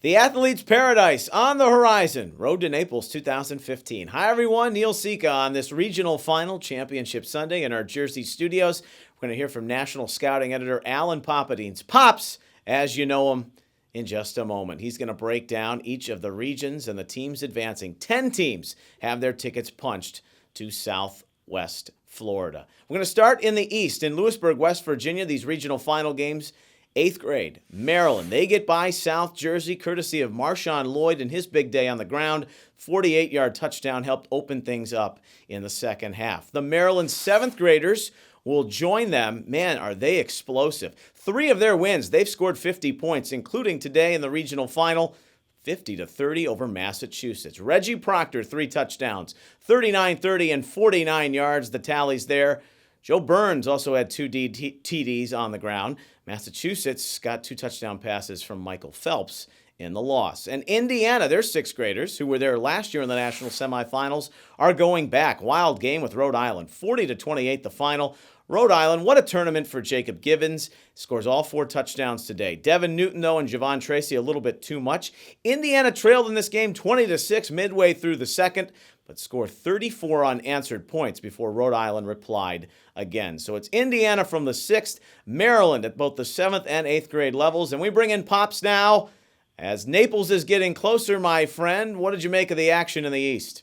The Athletes' Paradise on the horizon. Road to Naples 2015. Hi, everyone. Neil Sika on this regional final championship Sunday in our Jersey studios. We're going to hear from National Scouting Editor Alan Poppadines. Pops, as you know him, in just a moment. He's going to break down each of the regions and the teams advancing. 10 teams have their tickets punched to Southwest Florida. We're going to start in the East. In Lewisburg, West Virginia, these regional final games. 8th grade, Maryland. They get by South Jersey courtesy of Marshawn Lloyd and his big day on the ground. 48-yard touchdown helped open things up in the second half. The Maryland 7th graders will join them. Man, are they explosive. 3 of their wins, they've scored 50 points, including today in the regional final, 50-30 over Massachusetts. Reggie Proctor, 3 touchdowns, 39-30 and 49 yards, the tallies there. Joe Burns also had 2 TDs on the ground. Massachusetts got 2 touchdown passes from Michael Phelps in the loss. And Indiana, their 6th graders, who were there last year in the national semifinals, are going back. Wild game with Rhode Island, 40-28 the final. Rhode Island, what a tournament for Jacob Gibbons. Scores all 4 touchdowns today. Devin Newton, though, and Javon Tracy a little bit too much. Indiana trailed in this game 20-6 midway through the second, but scored 34 unanswered points before Rhode Island replied again. So it's Indiana from the 6th, Maryland at both the 7th and 8th grade levels. And we bring in Pops now as Naples is getting closer, my friend. What did you make of the action in the East?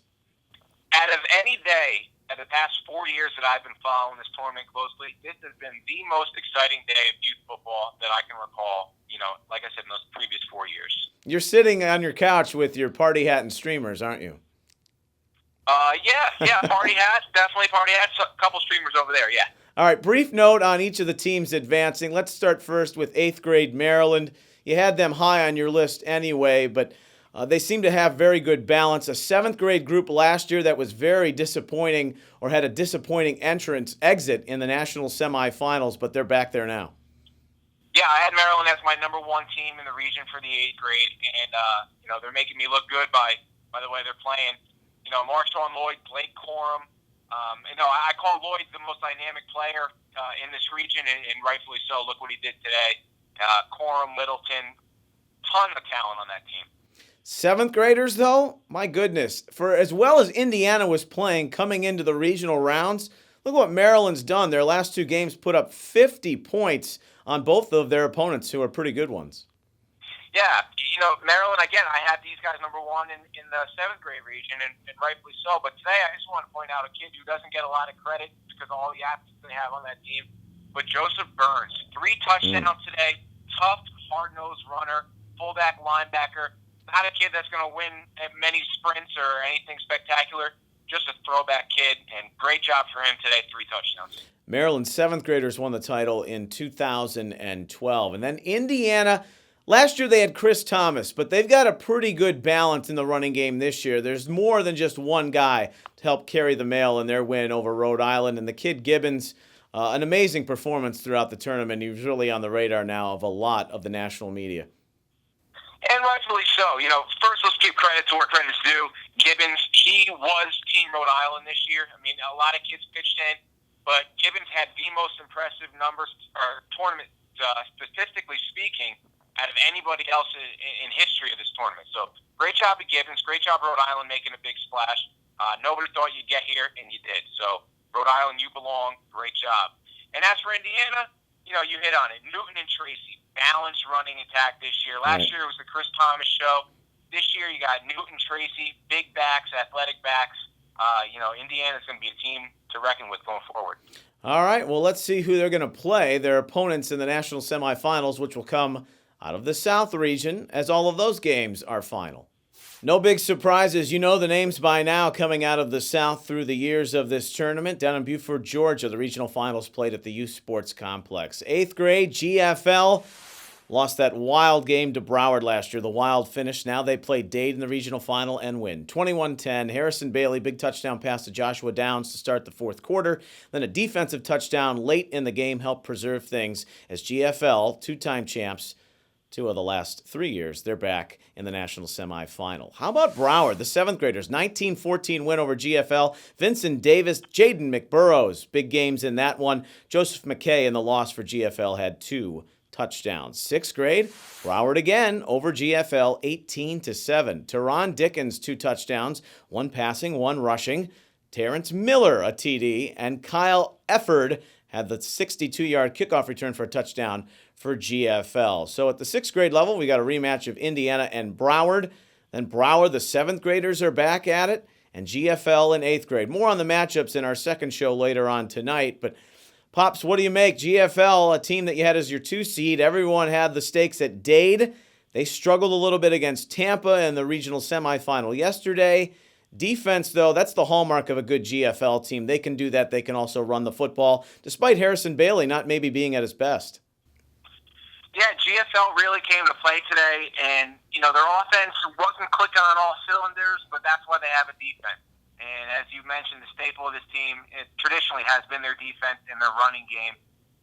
Out of any day of the past 4 years that I've been following this tournament closely, this has been the most exciting day of youth football that I can recall, like I said, in those previous 4 years. You're sitting on your couch with your party hat and streamers, aren't you? Yeah, party hats, definitely party hats. A couple streamers over there, yeah. All right, brief note on each of the teams advancing. Let's start first with 8th grade Maryland. You had them high on your list anyway, but they seem to have very good balance. A 7th grade group last year that was very disappointing or had a disappointing exit in the national semifinals, but they're back there now. Yeah, I had Maryland as my number 1 team in the region for the 8th grade, and they're making me look good by the way they're playing. Marshawn Lloyd, Blake Corum. I call Lloyd the most dynamic player in this region, and rightfully so. Look what he did today. Corum, Littleton, ton of talent on that team. 7th graders, though, my goodness. For as well as Indiana was playing coming into the regional rounds, look what Maryland's done. Their last 2 games put up 50 points on both of their opponents, who are pretty good ones. Yeah, Maryland, again, I had these guys number 1 in the 7th grade region, and rightfully so. But today I just want to point out a kid who doesn't get a lot of credit because of all the athletes they have on that team. But Joseph Burns, 3 touchdowns today, tough, hard-nosed runner, fullback, linebacker. Not a kid that's going to win at many sprints or anything spectacular. Just a throwback kid, and great job for him today, 3 touchdowns. Maryland's 7th graders won the title in 2012. And then Indiana, last year they had Chris Thomas, but they've got a pretty good balance in the running game this year. There's more than just one guy to help carry the mail in their win over Rhode Island. And the kid Gibbons, an amazing performance throughout the tournament. He was really on the radar now of a lot of the national media. And rightfully so. First let's give credit to where credit's due. Gibbons, he was Team Rhode Island this year. I mean, a lot of kids pitched in, but Gibbons had the most impressive numbers, or tournament, statistically speaking, out of anybody else in history of this tournament. So great job of Gibbons, great job Rhode Island making a big splash. Nobody thought you'd get here, and you did. So Rhode Island, you belong. Great job. And as for Indiana, you hit on it. Newton and Tracy, balanced running attack this year. Last year it was the Chris Thomas show. This year you got Newton, Tracy, big backs, athletic backs. Indiana's going to be a team to reckon with going forward. All right, well, let's see who they're going to play. Their opponents in the national semifinals, which will come out of the South region, as all of those games are final. No big surprises. You know the names by now coming out of the South through the years of this tournament. Down in Beaufort, Georgia, the regional finals played at the Youth Sports Complex. 8th grade, GFL, lost that wild game to Broward last year. The wild finish. Now they play Dade in the regional final and win. 21-10. Harrison Bailey, big touchdown pass to Joshua Downs to start the 4th quarter. Then a defensive touchdown late in the game helped preserve things as GFL, 2-time champs, 2 of the last 3 years, they're back in the national semifinal. How about Broward, the 7th graders? 19-14 win over GFL. Vincent Davis, Jaden McBurrows, big games in that one. Joseph McKay in the loss for GFL had 2 touchdowns. Sixth grade, Broward again over GFL 18-7. Teron Dickens, 2 touchdowns, 1 passing, 1 rushing. Terrence Miller, a TD, and Kyle Efford had the 62-yard kickoff return for a touchdown for GFL. So at the 6th grade level, we got a rematch of Indiana and Broward. Then Broward, the 7th graders are back at it, and GFL in 8th grade. More on the matchups in our second show later on tonight. But Pops, what do you make? GFL, a team that you had as your 2 seed. Everyone had the stakes at Dade. They struggled a little bit against Tampa in the regional semifinal yesterday. Defense, though, that's the hallmark of a good GFL team. They can do that. They can also run the football, despite Harrison Bailey not maybe being at his best. Yeah, GFL really came to play today, and, their offense wasn't clicking on all cylinders, but that's why they have a defense. And as you mentioned, the staple of this team, it traditionally has been their defense and their running game,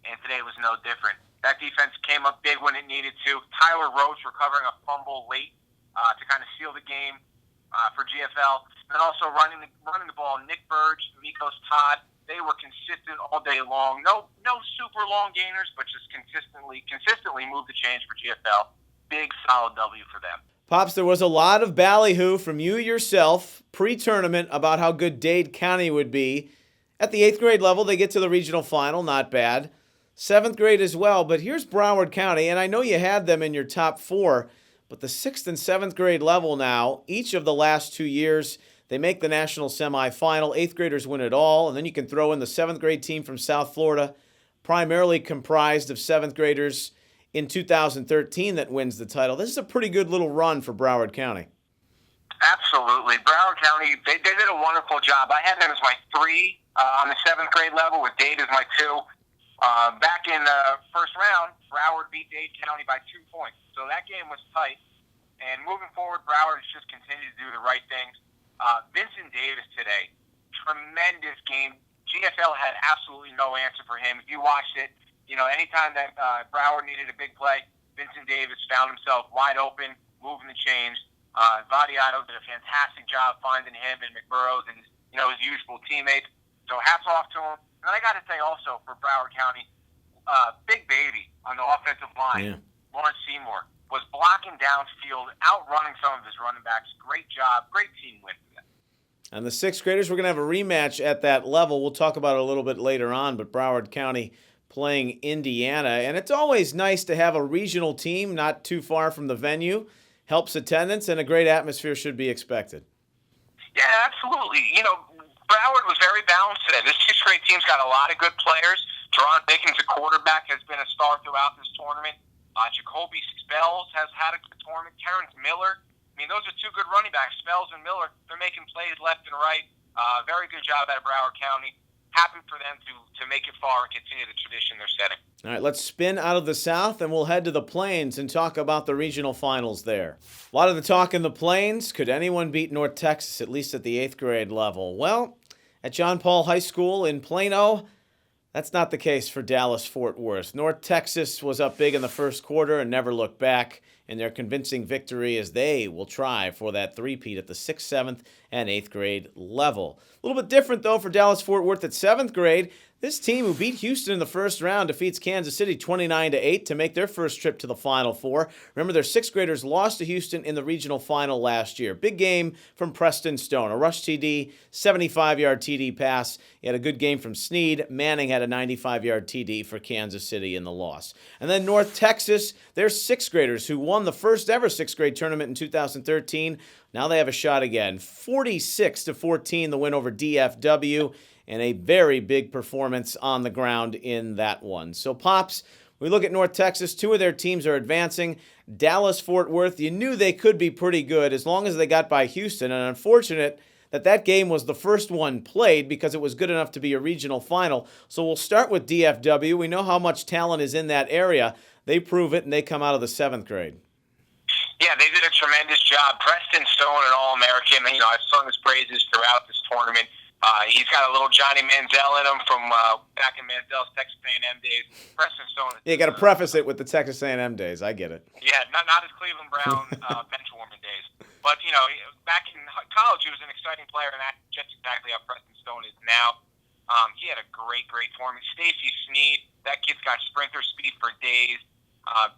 and today was no different. That defense came up big when it needed to. Tyler Roach recovering a fumble late to kind of seal the game for GFL. And then also running the ball, Nick Burge, Mikos Todd, they were consistent all day long. No super long gainers, but just consistently moved the chains for GFL. Big, solid W for them. Pops, there was a lot of ballyhoo from you yourself pre-tournament about how good Dade County would be. At the 8th grade level, they get to the regional final, not bad. 7th grade as well, but here's Broward County, and I know you had them in your top 4, but the 6th and 7th grade level now, each of the last 2 years, they make the national semifinal. 8th graders win it all, and then you can throw in the 7th grade team from South Florida, primarily comprised of 7th graders in 2013 that wins the title. This is a pretty good little run for Broward County. Absolutely. Broward County, they did a wonderful job. I had them as my 3 on the 7th grade level, with Dade as my 2. Back in the first round, Broward beat Dade County by 2 points. So that game was tight. And moving forward, Broward has just continued to do the right things. Vincent Davis today, tremendous game. GFL had absolutely no answer for him. If you watched it, anytime that Broward needed a big play, Vincent Davis found himself wide open, moving the chains. Vadiato did a fantastic job finding him and McBurrows and his usual teammates. So hats off to him. And I got to say also for Broward County, Big Baby on the offensive line, Lawrence Seymour, was blocking downfield, outrunning some of his running backs. Great job. Great team win for them. And the 6th graders, we're going to have a rematch at that level. We'll talk about it a little bit later on, but Broward County playing Indiana. And it's always nice to have a regional team not too far from the venue. Helps attendance, and a great atmosphere should be expected. Yeah, absolutely. Broward was very balanced today. This 6th grade team's got a lot of good players. Teron Dickens, a quarterback, has been a star throughout this tournament. Jacoby Spells has had a good tournament. Terrence Miller. Those are 2 good running backs. Spells and Miller, they're making plays left and right. Very good job out of Broward County. Happy for them to make it far and continue the tradition they're setting. All right, let's spin out of the South, and we'll head to the Plains and talk about the regional finals there. A lot of the talk in the Plains. Could anyone beat North Texas, at least at the 8th grade level? Well, at John Paul High School in Plano, that's not the case for Dallas-Fort Worth. North Texas was up big in the first quarter and never looked back in their convincing victory as they will try for that three-peat at the 6th, 7th, and 8th grade level. A little bit different, though, for Dallas-Fort Worth at 7th grade. This team, who beat Houston in the first round, defeats Kansas City 29-8 to make their first trip to the Final Four. Remember, their 6th graders lost to Houston in the regional final last year. Big game from Preston Stone. A rush TD, 75-yard TD pass. He had a good game from Snead. Manning had a 95-yard TD for Kansas City in the loss. And then North Texas, their 6th graders who won the first ever 6th grade tournament in 2013. Now they have a shot again. 46-14, the win over DFW. And a very big performance on the ground in that one. So, Pops, we look at North Texas. 2 of their teams are advancing. Dallas-Fort Worth, you knew they could be pretty good as long as they got by Houston. And unfortunate that game was the first one played because it was good enough to be a regional final. So we'll start with DFW. We know how much talent is in that area. They prove it, and they come out of the 7th grade. Yeah, they did a tremendous job. Preston Stone, an All-American. I've sung his praises throughout this tournament. He's got a little Johnny Manziel in him from back in Manziel's Texas A&M days. Preston Stone. You got to preface it with the Texas A&M days. I get it. Yeah, not his Cleveland Brown bench warming days. But, back in college, he was an exciting player, and that's just exactly how Preston Stone is now. He had a great tournament. Stacy Snead, that kid's got sprinter speed for days.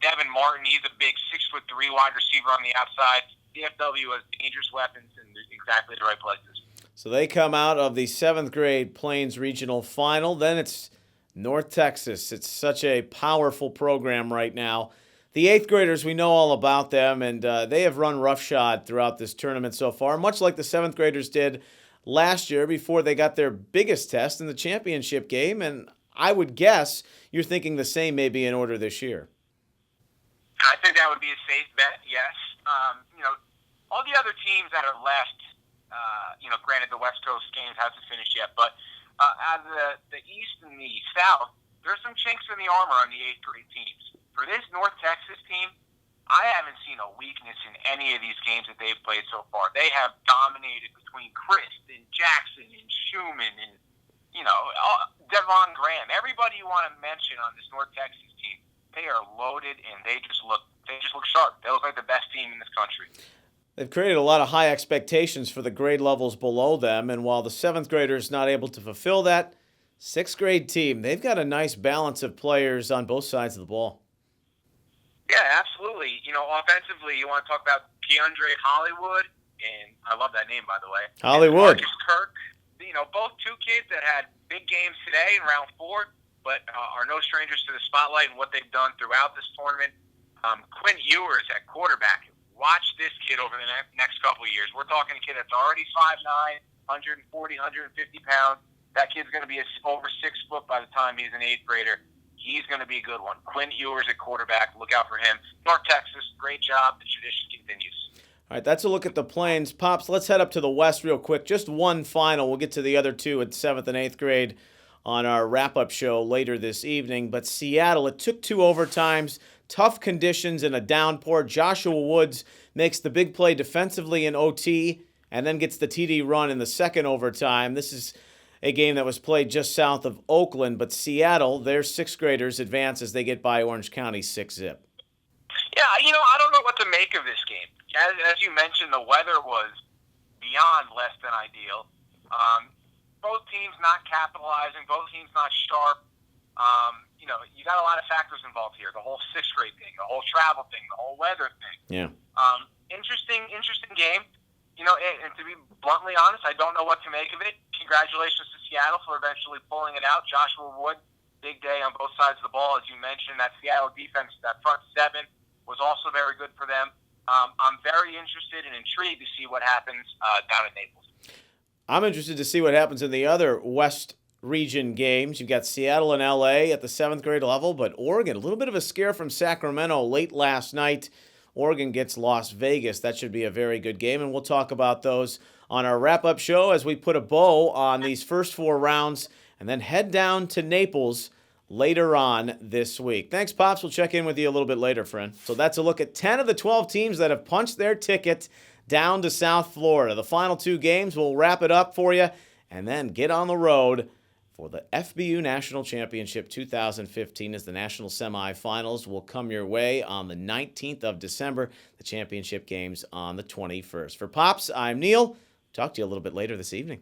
Devin Martin, he's a big 6'3" wide receiver on the outside. DFW has dangerous weapons in exactly the right places. So they come out of the 7th grade Plains Regional Final. Then it's North Texas. It's such a powerful program right now. The 8th graders, we know all about them, and they have run roughshod throughout this tournament so far, much like the 7th graders did last year before they got their biggest test in the championship game. And I would guess you're thinking the same may be in order this year. I think that would be a safe bet, yes. All the other teams that are left, granted the West Coast games hasn't finished yet, but out of the East and the South, there's some chinks in the armor on the 8th grade teams. For this North Texas team, I haven't seen a weakness in any of these games that they've played so far. They have dominated between Christ and Jackson and Schumann and, Devon Graham. Everybody you want to mention on this North Texas team, they are loaded and they just look sharp. They look like the best team in this country. They've created a lot of high expectations for the grade levels below them, and while the 7th graders not able to fulfill that, 6th grade team, they've got a nice balance of players on both sides of the ball. Yeah, absolutely. Offensively, you want to talk about DeAndre Hollywood, and I love that name, by the way. Hollywood. Marcus Kirk, both two kids that had big games today in round 4, but are no strangers to the spotlight and what they've done throughout this tournament. Quinn Ewers at quarterback. Watch this kid over the next couple of years. We're talking a kid that's already 5'9", 140, 150 pounds. That kid's going to be over 6 foot by the time he's an 8th grader. He's going to be a good one. Quinn Ewers at quarterback. Look out for him. North Texas, great job. The tradition continues. All right, that's a look at the Plains. Pops, let's head up to the West real quick. Just one final. We'll get to the other two at 7th and 8th grade on our wrap-up show later this evening. But Seattle, it took 2 overtimes, tough conditions, and a downpour. Joshua Woods makes the big play defensively in OT and then gets the TD run in the second overtime. This is a game that was played just south of Oakland, but Seattle, their 6th graders advance as they get by Orange County 6-zip. Yeah, I don't know what to make of this game. As you mentioned, the weather was beyond less than ideal. Both teams not capitalizing, both teams not sharp. You got a lot of factors involved here. The whole 6th grade thing, the whole travel thing, the whole weather thing. Yeah. Interesting game. And to be bluntly honest, I don't know what to make of it. Congratulations to Seattle for eventually pulling it out. Joshua Wood, big day on both sides of the ball. As you mentioned, that Seattle defense, that front 7, was also very good for them. I'm very interested and intrigued to see what happens down in Naples. I'm interested to see what happens in the other West region games. You've got Seattle and LA at the 7th grade level, but Oregon, a little bit of a scare from Sacramento late last night. Oregon gets Las Vegas. That should be a very good game, and we'll talk about those on our wrap-up show as we put a bow on these first 4 rounds and then head down to Naples later on this week. Thanks, Pops. We'll check in with you a little bit later, friend. So that's a look at 10 of the 12 teams that have punched their ticket down to South Florida. The final 2 games, we'll wrap it up for you and then get on the road for the FBU National Championship 2015 as the national semifinals will come your way on the 19th of December. The championship games on the 21st. For Pops, I'm Neil. Talk to you a little bit later this evening.